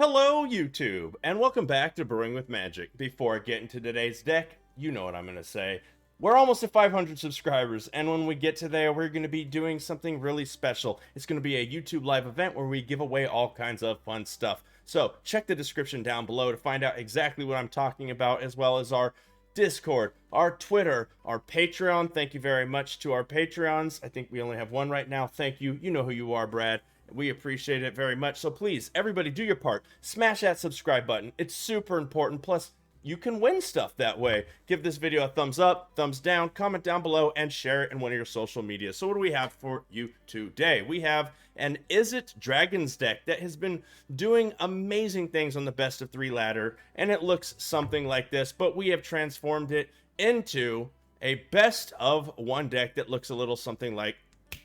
Hello, YouTube, and welcome back to Brewing with Magic. Before I get into today's deck, you know what I'm going to say. We're almost at 500 subscribers, and when we get to there, we're going to be doing something really special. It's going to be a YouTube live event where we give away all kinds of fun stuff. So check the description down below to find out exactly what I'm talking about, as well as our Discord, our Twitter, our Patreon. Thank you very much to our Patreons. I think we only have one right now. Thank you. You know who you are, Brad. We appreciate it very much. So please, everybody, do your part. Smash that subscribe button. It's super important. Plus, you can win stuff that way. Give this video a thumbs up, thumbs down, comment down below, and share it in one of your social media. So what do we have for you today? We have an Izzet Dragons deck that has been doing amazing things on the best of 3 ladder, and it looks something like this, but we have transformed it into a best of 1 deck that looks a little something like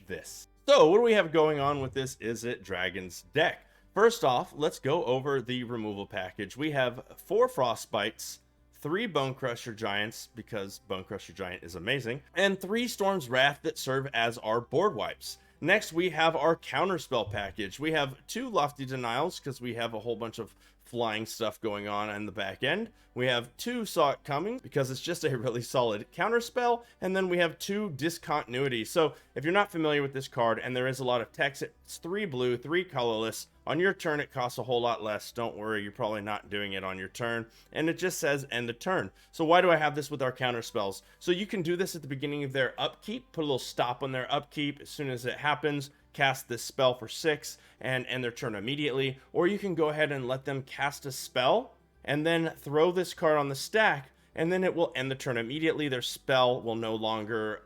this. So what do we have going on with this Izzet Dragons deck? First off, let's go over the removal package. We have 4 Frostbites, 3 Bone Crusher Giants, because Bone Crusher Giant is amazing, and 3 Storm's Wrath that serve as our board wipes. Next, we have our Counterspell package. We have 2 Lofty Denials, because we have a whole bunch of flying stuff going on in the back end. We have 2 Saw It Coming, because it's just a really solid counterspell, and then we have 2 Discontinuity. So if you're not familiar with this card and there is a lot of text, it's 3 blue, 3 colorless. On your turn, it costs a whole lot less. Don't worry, you're probably not doing it on your turn. And it just says end the turn. So why do I have this with our counter spells? So you can do this at the beginning of their upkeep, put a little stop on their upkeep. As soon as it happens, cast this spell for 6 and end their turn immediately. Or you can go ahead and let them cast a spell and then throw this card on the stack, and then it will end the turn immediately. Their spell will no longer,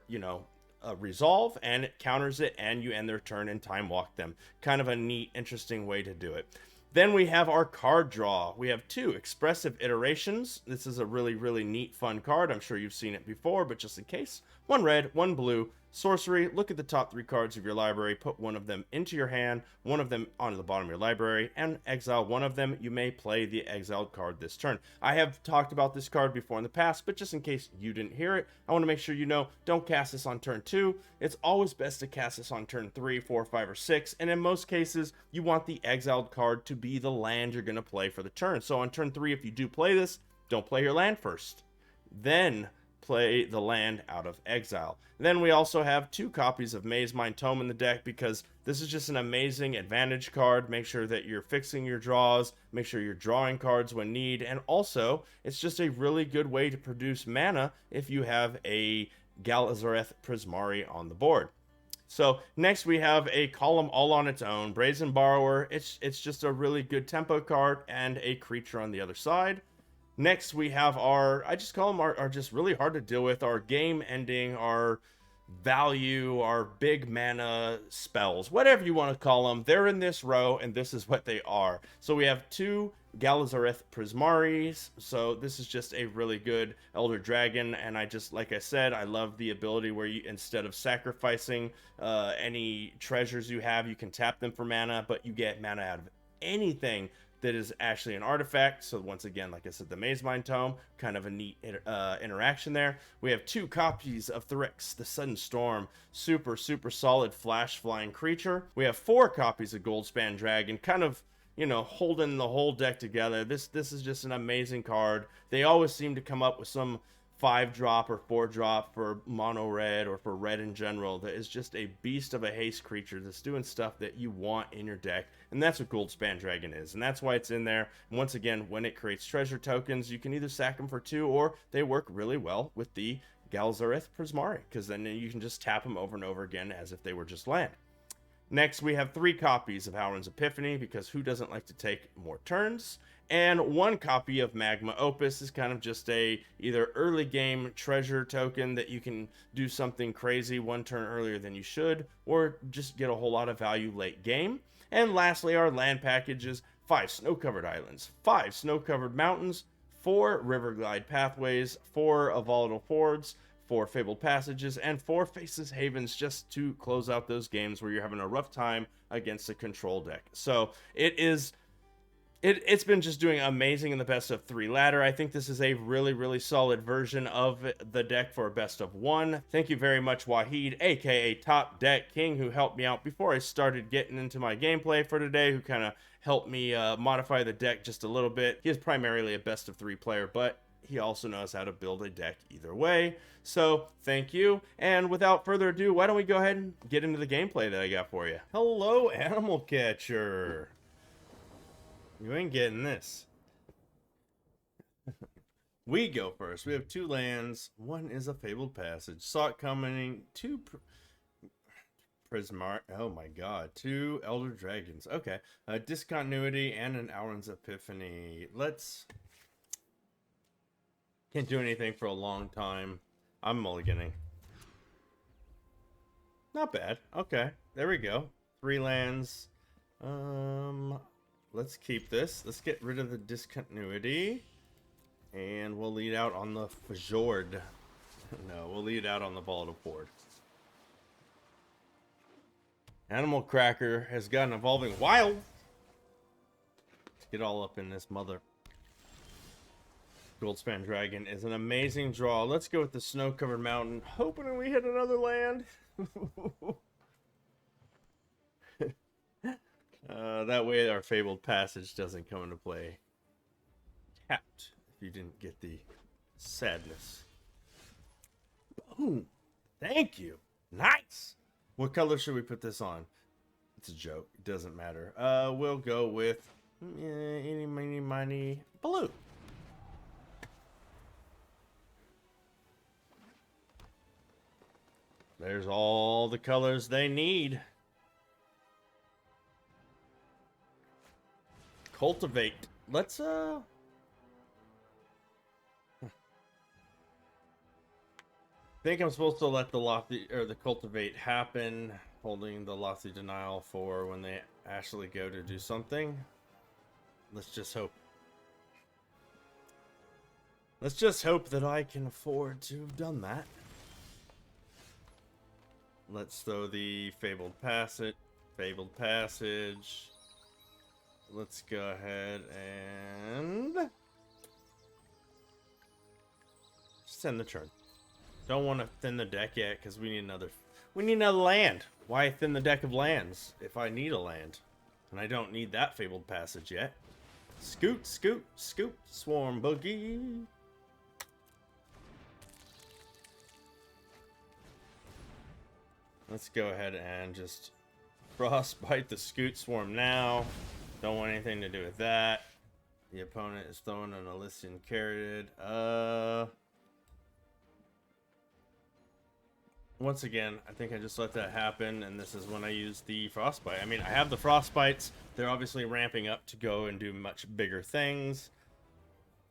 resolve, and it counters it, and you end their turn and time walk them. Kind of a neat, interesting way to do it. Then we have our card draw. We have 2 Expressive Iterations. This is a really, really neat, fun card. I'm sure you've seen it before, but just in case. 1 red, 1 blue. Sorcery, look at the top 3 cards of your library, put 1 of them into your hand, 1 of them onto the bottom of your library, and exile 1 of them. You may play the exiled card this turn. I have talked about this card before in the past, but just in case you didn't hear it, I want to make sure you know, don't cast this on turn 2. It's always best to cast this on turn 3, 4, 5, or 6, and in most cases, you want the exiled card to be the land you're going to play for the turn. So on turn 3, if you do play this, don't play your land first. Then play the land out of exile. Then we also have 2 copies of Mazemind Tome in the deck, because this is just an amazing advantage card. Make sure that you're fixing your draws, make sure you're drawing cards when need, and also it's just a really good way to produce mana if you have a Galazareth Prismari on the board. So next we have a column all on its own, Brazen Borrower. It's just a really good tempo card and a creature on the other side. Next, we have our, I just call them our just really hard to deal with, our game ending, our value, our big mana spells, whatever you want to call them. They're in this row, and this is what they are. So we have 2 Galazareth Prismaris. So this is just a really good Elder Dragon, and like I said, I love the ability where you, instead of sacrificing any treasures you have, you can tap them for mana, but you get mana out of anything that is actually an artifact. So once again, like I said, the Mazemind Tome, kind of a neat interaction there. We have 2 copies of Thrix, the Sudden Storm, super solid flash flying creature. We have 4 copies of Goldspan Dragon, kind of, holding the whole deck together. This is just an amazing card. They always seem to come up with some 5-drop or 4-drop for mono red or for red in general that is just a beast of a haste creature that's doing stuff that you want in your deck, and that's what Goldspan Dragon is, and that's why it's in there. And once again, when it creates treasure tokens, you can either sack them for 2, or they work really well with the Galazareth Prismari, because then you can just tap them over and over again as if they were just land. Next, we have 3 copies of Halron's Epiphany, because who doesn't like to take more turns? And 1 copy of Magma Opus is kind of just a either early game treasure token that you can do something crazy 1 turn earlier than you should, or just get a whole lot of value late game. And lastly, our land packages: 5 snow-covered islands, 5 snow-covered mountains, 4 river glide pathways, 4 volatile fords, 4 fabled passages, and 4 faceless havens, just to close out those games where you're having a rough time against a control deck. So it is It's been just doing amazing in the best of 3 ladder. I think this is a really, really solid version of the deck for a best of 1. Thank you very much, Wahid, aka Top Deck King, who helped me out before I started getting into my gameplay for today, who kind of helped me modify the deck just a little bit. He is primarily a best of 3 player, but he also knows how to build a deck either way. So thank you. And without further ado, why don't we go ahead and get into the gameplay that I got for you. Hello, Animal Catcher. You ain't getting this. We go first. We have 2 lands. 1 is a Fabled Passage. Saw it coming. 2 Prismari. Oh my god. 2 Elder Dragons. Okay. Discontinuity and an Auron's Epiphany. Let's... Can't do anything for a long time. I'm mulliganing. Not bad. Okay. There we go. 3 lands. Let's keep this. Let's get rid of the discontinuity. And we'll lead out on the Fjord. No, we'll lead out on the volatile board. Animal Cracker has got an Evolving Wild. Let's get all up in this mother. Goldspan Dragon is an amazing draw. Let's go with the Snow-Covered Mountain. Hoping we hit another land. That way our Fabled Passage doesn't come into play. Tapped, if you didn't get the sadness. Boom! Thank you! Nice! What color should we put this on? It's a joke. It doesn't matter. We'll go with eeny, meeny, miny, blue. There's all the colors they need. Cultivate. Let's think I'm supposed to let the lofty or the cultivate happen, holding the lofty denial for when they actually go to do something. Let's just hope. Let's just hope that I can afford to have done that. Let's throw the Fabled Passage. Let's go ahead and just end the turn. Don't want to thin the deck yet because we need another land. Why thin the deck of lands if I need a land? And I don't need that Fabled Passage yet. Scoot, scoot, scoot, Swarm Boogie. Let's go ahead and just Frostbite the Scoot Swarm now. Don't want anything to do with that. The opponent is throwing an Elysian Caryatid. Once again, I think I just let that happen, and this is when I use the Frostbite. I mean, I have the Frostbites. They're obviously ramping up to go and do much bigger things.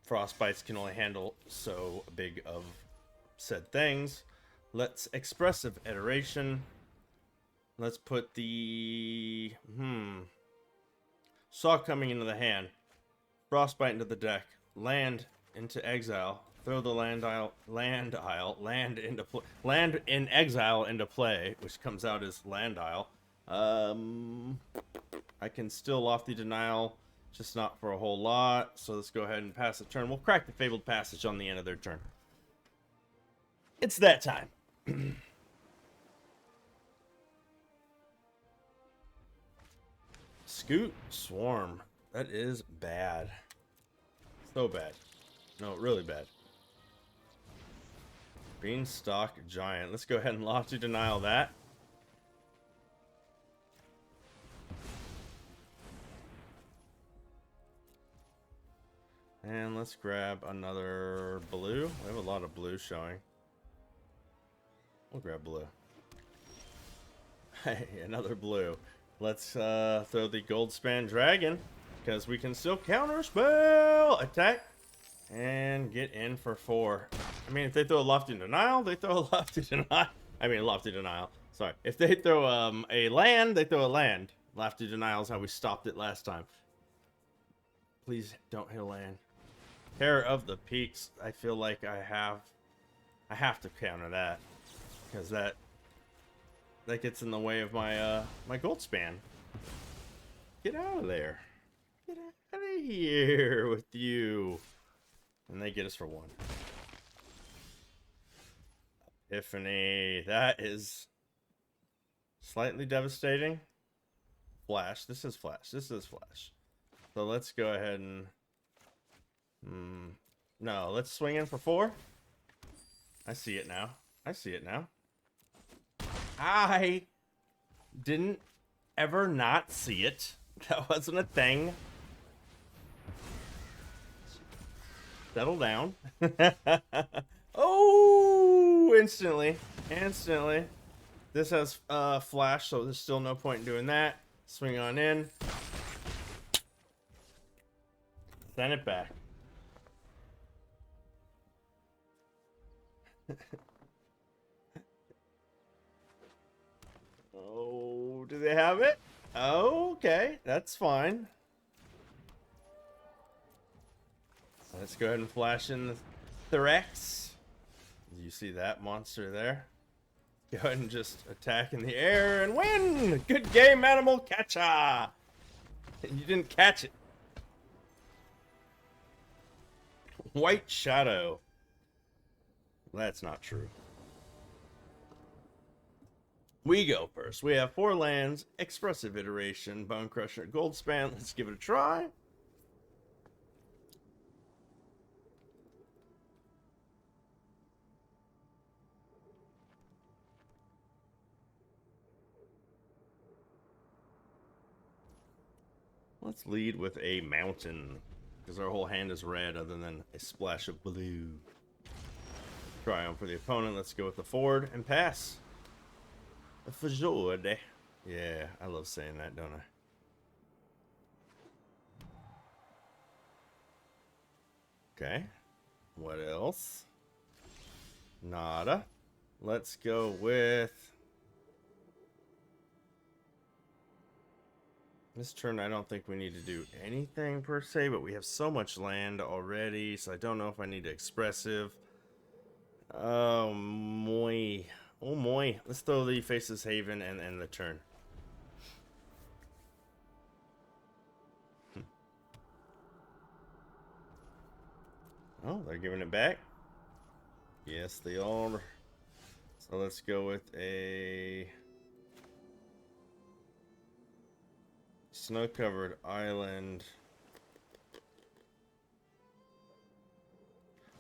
Frostbites can only handle so big of said things. Let's Expressive Iteration. Let's put the... Saw coming into the hand. Frostbite into the deck. Land into exile. Throw the land in exile into play, which comes out as land isle. I can still Lofty Denial, just not for a whole lot. So let's go ahead and pass the turn. We'll crack the Fabled Passage on the end of their turn. It's that time. Scoot Swarm. That is bad. So bad. No, really bad. Beanstalk Giant. Let's go ahead and Lofty Denial that. And let's grab another blue. We have a lot of blue showing. We'll grab blue. Hey, another blue. Let's throw the Goldspan Dragon, because we can still counterspell, attack, and get in for 4. I mean, if they throw a Lofty Denial, they throw a Lofty Denial. I mean, Lofty Denial. Sorry. If they throw a land, they throw a land. Lofty Denial is how we stopped it last time. Please don't hit a land. Terror of the Peaks. I feel like I have to counter that, because that gets in the way of my my Goldspan. Get out of there. Get out of here with you. And they get us for 1. Epiphany. That is slightly devastating. Flash. This is Flash. This is Flash. So let's go ahead and... No, let's swing in for 4. I see it now. I see it now. I didn't ever not see it. That wasn't a thing. Settle down. Oh, instantly. Instantly. This has flash, so there's still no point in doing that. Swing on in. Send it back. Oh, do they have it? Oh, okay. That's fine. Let's go ahead and flash in the Thorax. You see that monster there? Go ahead and just attack in the air and win! Good game, animal catcher! You didn't catch it. White Shadow. That's not true. We go first. We have 4 lands, Expressive Iteration, Bone Crusher, Gold Span. Let's give it a try. Let's lead with a mountain, because our whole hand is red other than a splash of blue. Try on for the opponent. Let's go with the Ford and pass. A Fjord. Yeah, I love saying that, don't I? Okay. What else? Nada. Let's go with... This turn, I don't think we need to do anything per se, but we have so much land already, so I don't know if I need to expressive. Oh, moy. Oh, moy. Let's throw the Faceless Haven and the turn. Oh, they're giving it back? Yes, they are. So let's go with a... Snow-covered island. I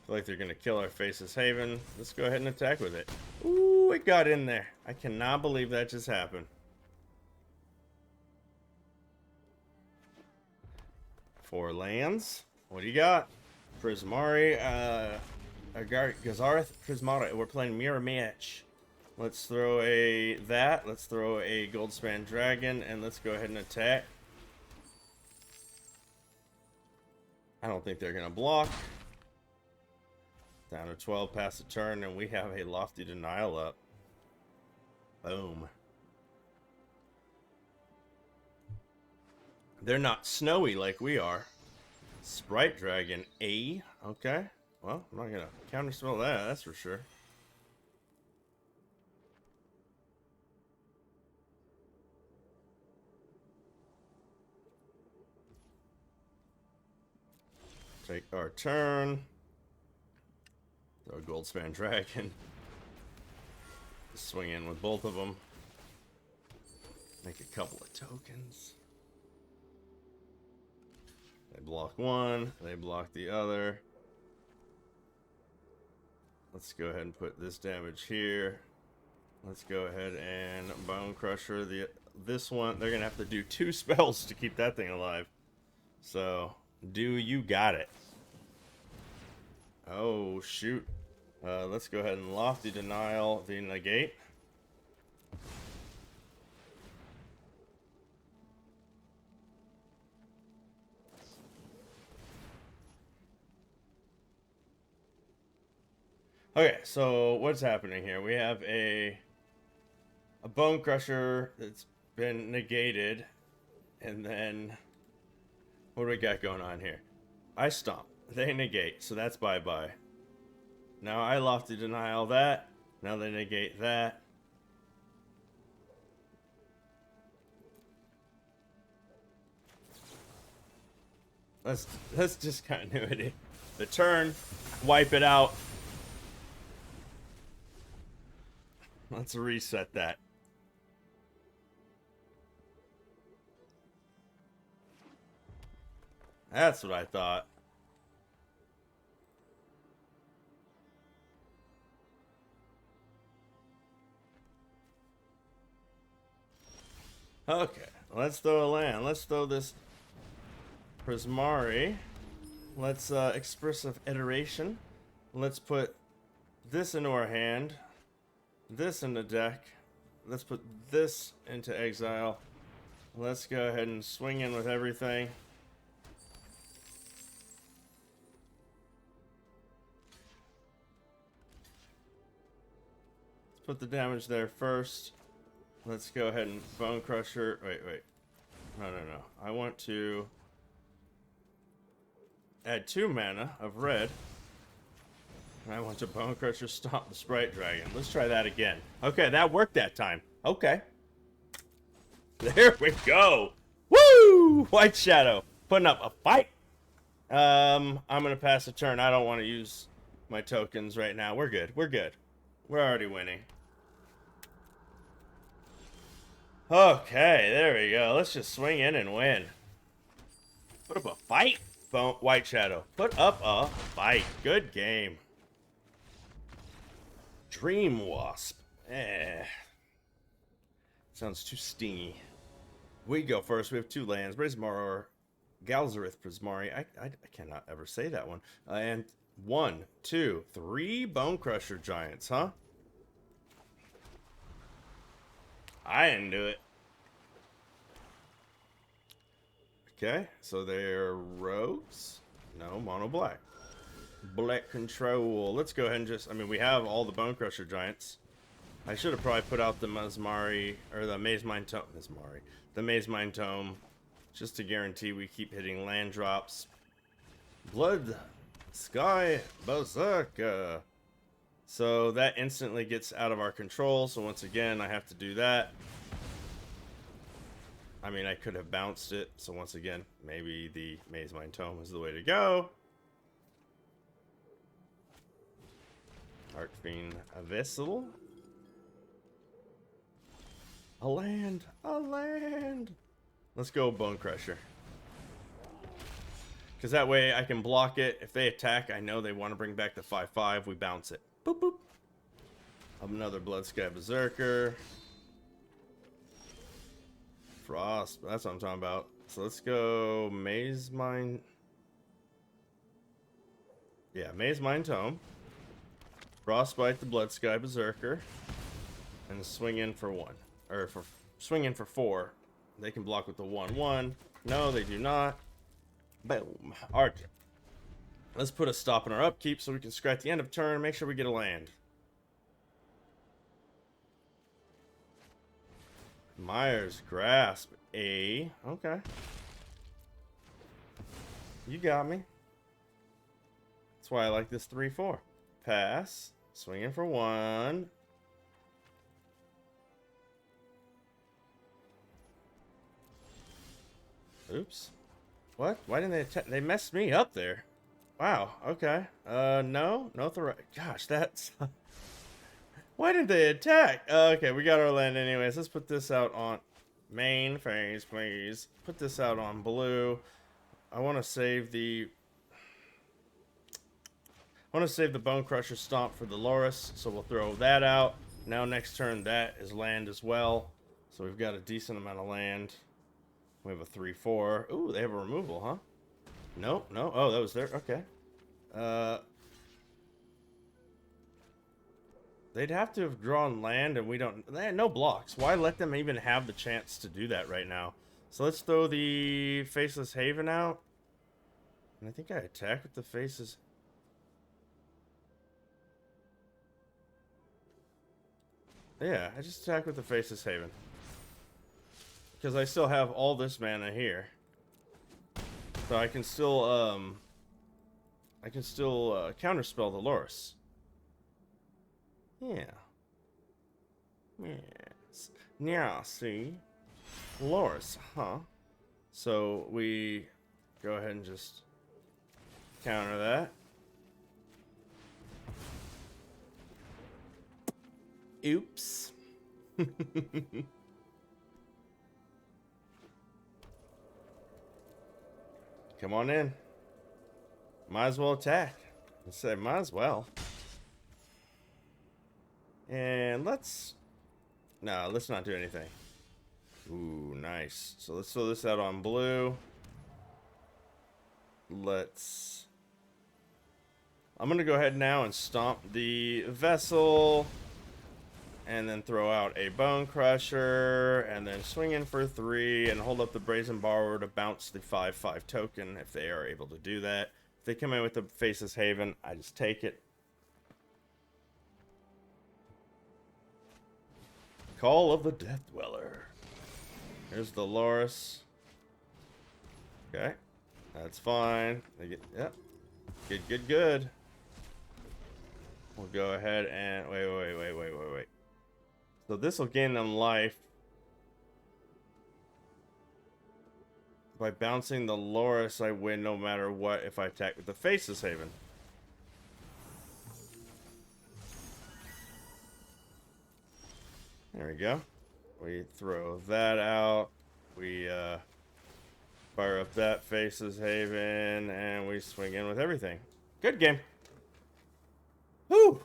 feel like they're gonna kill our Faceless Haven. Let's go ahead and attack with it. Ooh, it got in there. I cannot believe that just happened. 4 lands. What do you got? Prismari, Gazareth, Prismari. We're playing Mirror Match. Let's throw a that. Let's throw a Goldspan Dragon, and let's go ahead and attack. I don't think they're gonna block. Down to 12 past the turn, and we have a Lofty Denial up. Boom. They're not snowy like we are. Sprite Dragon, A. Okay. Well, I'm not gonna counterspell that, that's for sure. Take our turn. Throw a Goldspan Dragon. Swing in with both of them. Make a couple of tokens. They block one, they block the other. Let's go ahead and put this damage here. Let's go ahead and Bone Crusher this one. They're gonna have to do 2 spells to keep that thing alive. So, do you got it? Oh, shoot. Let's go ahead and Lofty Denial the negate. Okay, so what's happening here? We have a Bone Crusher that's been negated, and then what do we got going on here? I stomp. They negate, so that's bye-bye. Now I Lofty Denial that. Now they negate that. Let's just continuity. The turn, wipe it out. Let's reset that. That's what I thought. Okay, let's throw a land. Let's throw this Prismari. Let's expressive iteration. Let's put this into our hand. This in the deck. Let's put this into exile. Let's go ahead and swing in with everything. Let's put the damage there first. Let's go ahead and Bone Crusher. Wait. No. I want to add 2 mana of red. And I want to Bone Crusher stomp the Sprite Dragon. Let's try that again. Okay, that worked that time. Okay. There we go. Woo! White Shadow. Putting up a fight. I'm going to pass a turn. I don't want to use my tokens right now. We're good. We're already winning. Okay, there we go. Let's just swing in and win. Put up a fight. White Shadow. Put up a fight. Good game. Dream Wasp. Sounds too stingy. We go first. We have 2 lands. Prismari, Galzareth Prismari. I cannot ever say that one. And 1, 2, 3 Bone Crusher Giants, huh? I didn't do it. Okay, so they're rogues. No, mono black. Black control. Let's go ahead and just... I mean, we have all the Bone Crusher Giants. I should have probably put out the Mesmari, or the Maze Mind Tome. The Maze Mind Tome, just to guarantee we keep hitting land drops. Blood Sky Berserker. So that instantly gets out of our control. So once again, I have to do that. I mean, I could have bounced it. So once again, maybe the Maze Mind Tome is the way to go. Arcfiend Vessel. A land. Let's go Bone Crusher. Because that way I can block it. If they attack, I know they want to bring back the 5/5. We bounce it. Boop, boop. Another Blood Sky Berserker. Frost. That's what I'm talking about. So let's go Maze Mind. Yeah, Maze Mind Tome. Frostbite the Blood Sky Berserker. And swing in for 1. Or swing in for 4. They can block with the 1/1. No, they do not. Boom. Alright. Let's put a stop in our upkeep so we can scratch the end of turn and make sure we get a land. Myers Grasp. Okay. You got me. That's why I like this 3/4. Pass. Swing in for 1. Oops. What? Why didn't they attack? They messed me up there. Wow. Okay. No. Gosh, that's... Why didn't they attack? Okay, we got our land anyways. Let's put this out on main phase, please. Put this out on blue. I want to save the... Bone Crusher Stomp for the Loris, so we'll throw that out. Now next turn, that is land as well. So we've got a decent amount of land. We have a 3/4. Ooh, they have a removal, huh? No. Oh, that was there. Okay. They'd have to have drawn land, and we don't... They had no blocks. Why let them even have the chance to do that right now? So let's throw the Faceless Haven out. And I think I attack with the Faces... Yeah, I just attack with the Faceless Haven. Because I still have all this mana here. So I can still, counterspell the Loris. Yeah. Yes. Yeah, see? Loris, huh? So we go ahead and just counter that. Oops. Come on in. Might as well attack. I said, might as well. And let's not do anything. Ooh, nice. So let's throw this out on blue. I'm gonna go ahead now and stomp the vessel, and then throw out a Bone Crusher, and then swing in for 3 and hold up the Brazen Borrower to bounce the 5/5 token if they are able to do that. If they come in with the Faceless Haven, I just take it. Call of the Death Dweller. Here's the Loris. Okay, that's fine. They get, yep. Good. We'll go ahead and wait. So this will gain them life by bouncing the Loris. I win no matter what if I attack with the Faceless Haven. There we go. We throw that out. We fire up that Faceless Haven, and we swing in with everything. Good game. Woo!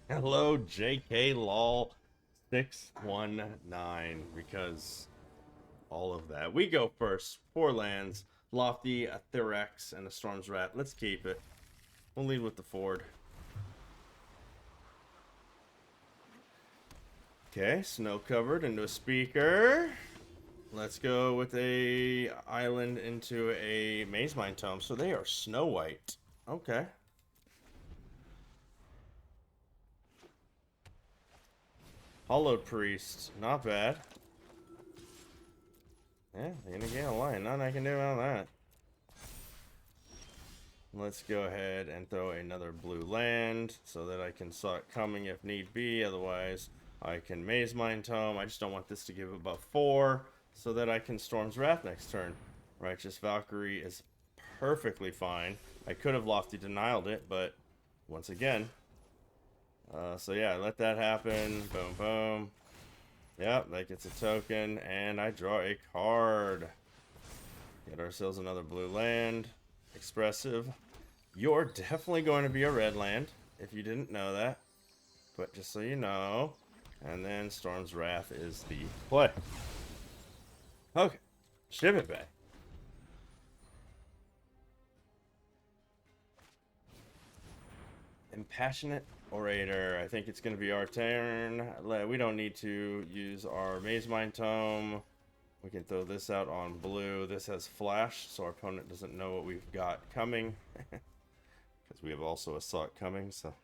Hello, JK Lol 619, because all of that. We go first. 4 lands, Lofty, a Therex, and a Storm's Wrath. Let's keep it. We'll lead with the Ford. Okay, snow covered into a speaker. Let's go with a island into a Maze Mine Tome. So they are snow white. Okay. Hollowed Priest, not bad. Yeah, they're gonna gain a line. Nothing I can do about that. Let's go ahead and throw another blue land so that I can saw it coming if need be. Otherwise, I can Maze Mine Tome. I just don't want this to give above 4 so that I can Storm's Wrath next turn. Righteous Valkyrie is perfectly fine. I could have Lofty Denialed it, but once again. So yeah, let that happen. Boom, boom. Yep, that gets a token, and I draw a card. Get ourselves another blue land. Expressive. You're definitely going to be a red land, if you didn't know that. But just so you know. And then Storm's Wrath is the play. Okay, ship it back. Impassionate Orator. I think it's going to be our turn. We don't need to use our Maze Mine Tome. We can throw this out on blue. This has flash, so our opponent doesn't know what we've got coming. Because we have also a Saw It coming, so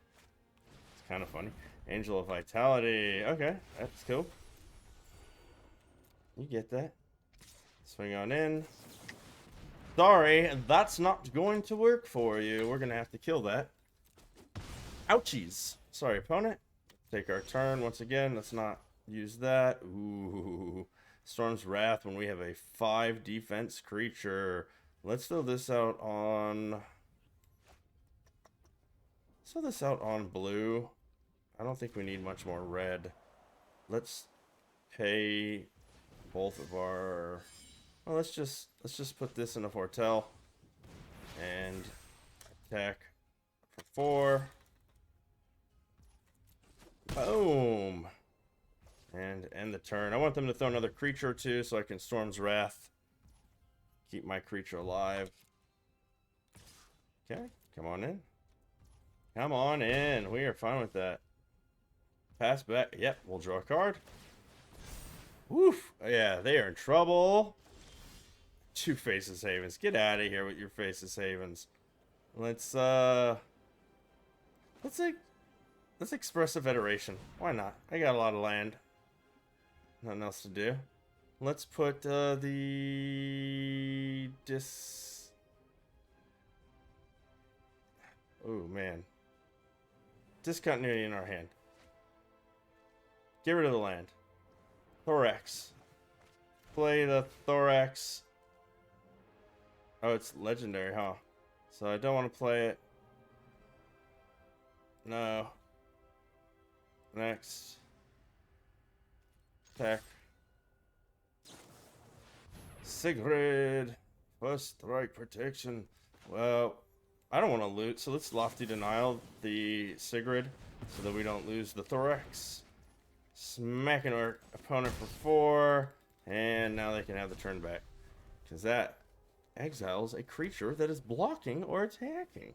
it's kind of funny. Angel of Vitality. Okay, that's cool. You get that. Swing on in. Sorry, that's not going to work for you. We're going to have to kill that. Ouchies. Sorry, opponent. Take our turn once again. Let's not use that. Ooh. Storm's Wrath when we have a 5 defense creature. Let's throw this out on... Let's throw this out on blue. I don't think we need much more red. Let's pay both of our... Well, let's just put this in a Foretell. And attack for 4. Boom. And end the turn. I want them to throw another creature or two so I can Storm's Wrath. Keep my creature alive. Okay, come on in. Come on in. We are fine with that. Pass back. Yep, we'll draw a card. Woof. Yeah, they are in trouble. 2 Faceless Havens. Get out of here with your Faceless Havens. Let's Expressive Iteration. Why not? I got a lot of land. Nothing else to do. Let's put the Oh man. Discontinuity in our hand. Get rid of the land. Thorax. Play the Thorax. Oh, it's legendary, huh? So I don't want to play it. No. Next. Attack. Sigrid. First strike protection. Well, I don't want to loot, so let's Lofty Denial the Sigrid so that we don't lose the Thorax. Smacking our opponent for 4, and now they can have the turn back. Because that exiles a creature that is blocking or attacking.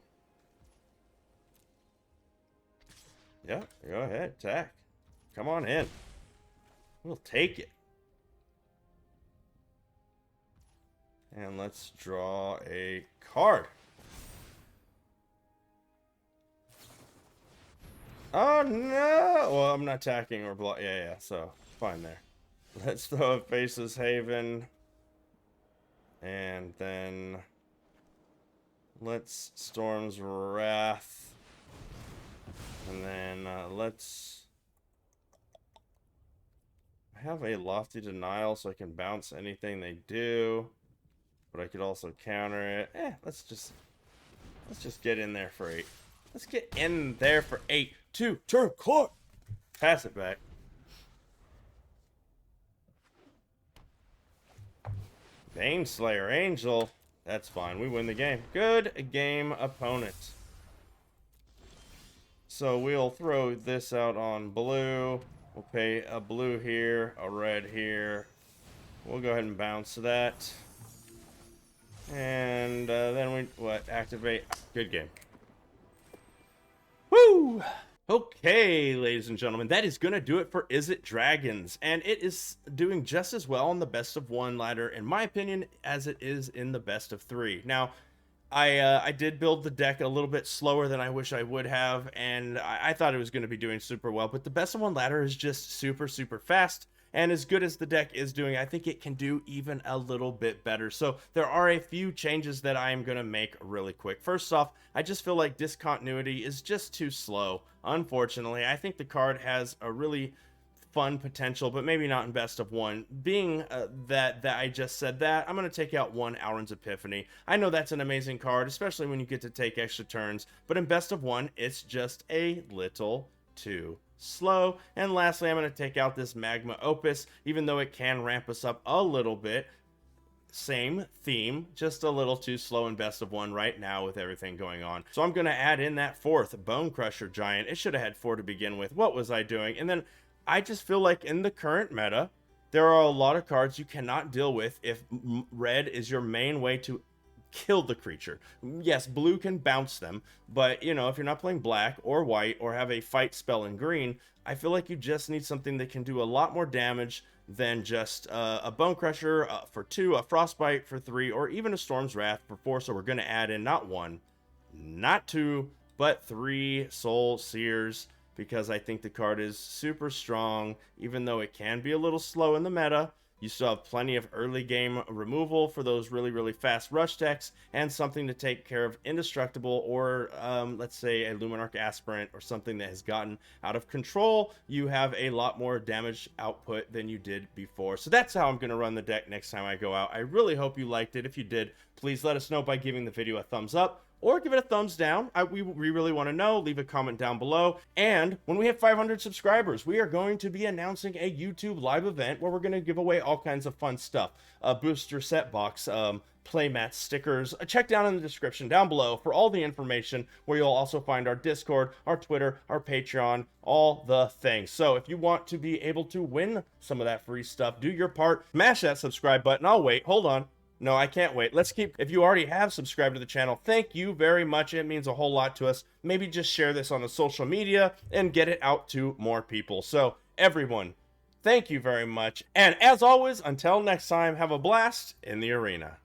Yeah, go ahead, attack. Come on in. We'll take it. And let's draw a card. Oh no! Well, I'm not attacking or block. Yeah, so fine there. Let's throw a Faceless Haven. And then let's Storm's Wrath. And then let's have a Lofty Denial so I can bounce anything they do. But I could also counter it. Let's just get in there for 8. Let's get in there for 8. 2 turn court. Pass it back. Baneslayer Angel. That's fine. We win the game. Good game, opponent. So we'll throw this out on blue. We'll pay a blue here, a red here. We'll go ahead and bounce that. And then we activate. Good game. Woo! Okay, ladies and gentlemen, that is going to do it for Izzet Dragons, and it is doing just as well on the best of 1 ladder, in my opinion, as it is in the best of 3. Now, I did build the deck a little bit slower than I wish I would have, and I thought it was going to be doing super well, but the best of 1 ladder is just super fast. And as good as the deck is doing, I think it can do even a little bit better. So there are a few changes that I am going to make really quick. First off, I just feel like Discontinuity is just too slow. Unfortunately, I think the card has a really fun potential, but maybe not in best of 1. Being that I just said that, I'm going to take out 1 Alrund's Epiphany. I know that's an amazing card, especially when you get to take extra turns. But in best of 1, it's just a little too slow. And lastly, I'm going to take out this Magma Opus, even though it can ramp us up a little bit. Same theme, just a little too slow in best of 1 right now with everything going on. So I'm going to add in that 4th Bone Crusher Giant. It should have had 4 to begin with. What was I doing? And then I just feel like in the current meta, there are a lot of cards you cannot deal with if red is your main way to kill the creature. Yes, blue can bounce them, but you know, if you're not playing black or white or have a fight spell in green, I feel like you just need something that can do a lot more damage than just a Bone Crusher for 2, a Frostbite for 3, or even a Storm's Wrath for 4. So we're going to add in not 1, not 2, but 3 Soul Seers, because I think the card is super strong, even though it can be a little slow in the meta. You still have plenty of early game removal for those really fast rush decks, and something to take care of Indestructible, or let's say a Luminarch Aspirant or something that has gotten out of control. You have a lot more damage output than you did before. So that's how I'm going to run the deck next time I go out. I really hope you liked it. If you did, please let us know by giving the video a thumbs up, or give it a thumbs down. We really want to know. Leave a comment down below. And when we have 500 subscribers, we are going to be announcing a YouTube live event where we're going to give away all kinds of fun stuff. A booster set box, playmats, stickers. Check down in the description down below for all the information, where you'll also find our Discord, our Twitter, our Patreon, all the things. So if you want to be able to win some of that free stuff, do your part. Smash that subscribe button. I'll wait. Hold on. No, I can't wait. Let's keep. If you already have subscribed to the channel, thank you very much. It means a whole lot to us. Maybe just share this on the social media and get it out to more people. So everyone, thank you very much. And as always, until next time, have a blast in the arena.